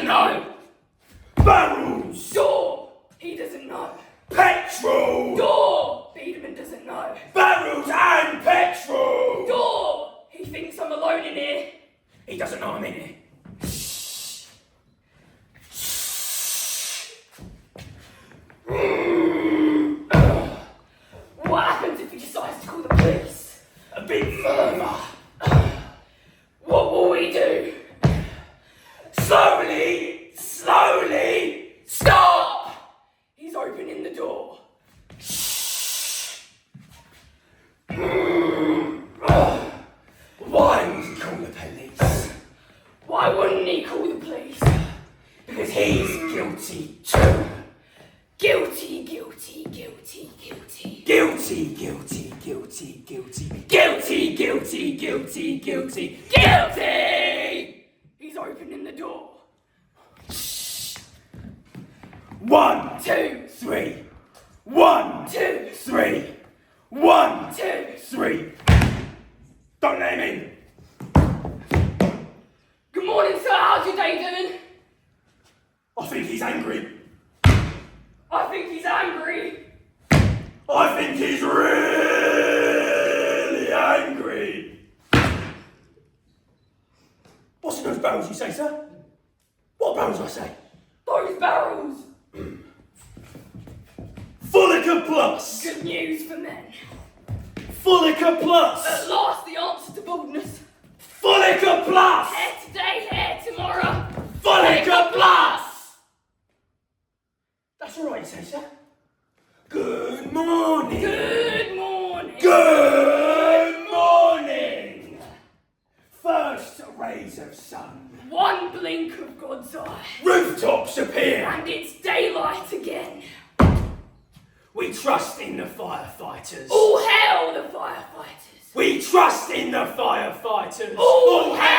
doesn't know. Barrels! Door! He doesn't know. Petrol! Door! Biederman doesn't know. Barrels and petrol! Door! He thinks I'm alone in here. He doesn't know I'm in here. What happens if he decides to call the police? A bit further. What will we do? Slowly, slowly, Stop! He's opening the door. Why would he call the police? Why wouldn't he call the police? Because he's guilty too. Guilty, guilty, guilty, guilty. Guilty, guilty, guilty, guilty. Guilty, guilty, guilty, guilty. Guilty! He's opening the door. 1, 2, 3. 1, 2, 3. 1, 2. 3. Don't let him in. Good morning, sir. How's your day doing? I think he's angry. I think he's angry. I think he's really angry. What's in those barrels you say, sir? What barrels I say? Those barrels. Fullica Plus! Good news for men. Fullica Plus! At last, the answer to baldness. Fullica Plus! Hair today, hair tomorrow. Fullica Plus! That's all right, you say, sir. Good morning. Good morning. Good morning. First rays of sun. One blink of God's eye. Rooftops appear. And it's daylight again. We trust in the firefighters. All hail the firefighters. We trust in the firefighters. All hail